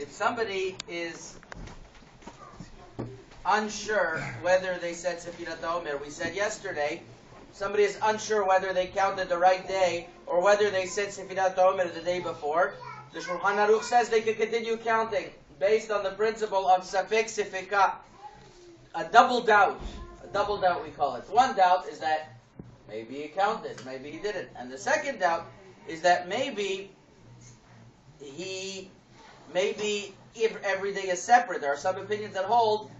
if somebody is unsure whether they said Sefirat Omer, we said yesterday, somebody is unsure whether they counted the right day or whether they said Sefirat Omer the day before, the Shulchan Aruch says they can continue counting based on the principle of Safek Sefeka, a double doubt we call it. One doubt is that maybe he counted, maybe he didn't. And the second doubt is that maybe every day is separate. There are some opinions that hold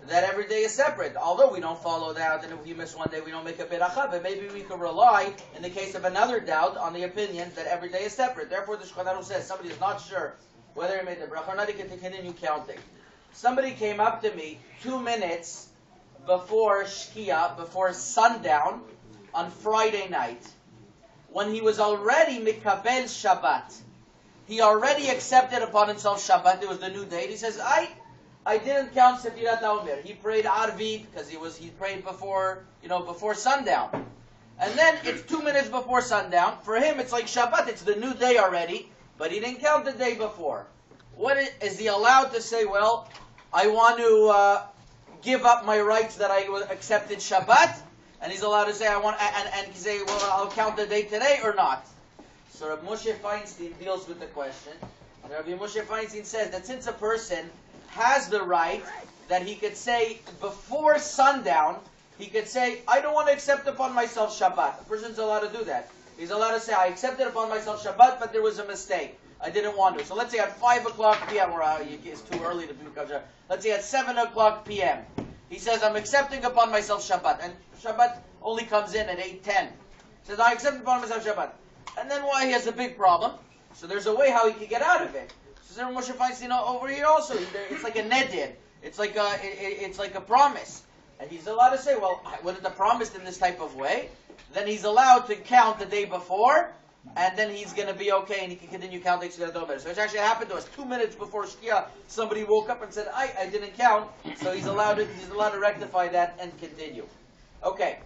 that every day is separate. Although we don't follow that, and if you miss one day, we don't make a beracha, but maybe we can rely, in the case of another doubt, on the opinion that every day is separate. Therefore, the Shulchan Aruch says somebody is not sure whether he made the bracha or not, he can continue counting. Somebody came up to me 2 minutes before Shkia, before sundown, on Friday night, when he was already Mikabel Shabbat. He already accepted upon himself Shabbat. It was the new date. He says, I didn't count Sefirat Omer. He prayed Arvit because he prayed before sundown. And then it's 2 minutes before sundown. For him, it's like Shabbat. It's the new day already, but he didn't count the day before. Is he allowed to say, well, I want to give up my rights that I accepted Shabbat? And he's allowed to say, and say, well, I'll count the day today or not? So Rabbi Moshe Feinstein deals with the question. And Rabbi Moshe Feinstein says that since a person has the right that he could say before sundown, he could say, I don't want to accept upon myself Shabbat. A person's allowed to do that. He's allowed to say, I accepted upon myself Shabbat, but there was a mistake. I didn't want to. So let's say at 5 o'clock p.m., or it's too early to become Shabbat. Let's say at 7 o'clock p.m. He says, I'm accepting upon myself Shabbat. And Shabbat only comes in at 8:10. He says, I accept upon myself Shabbat. And then why he has a big problem? So there's a way how he can get out of it. So Moshe Feinstein over here also, it's like a nedir. It's like a promise. And he's allowed to say, well, wasn't it promised in this type of way? Then he's allowed to count the day before, and then he's going to be okay, and he can continue counting Sefirat Omer. So it actually happened to us 2 minutes before Shkia. Somebody woke up and said, I didn't count. So he's allowed to rectify that and continue. Okay.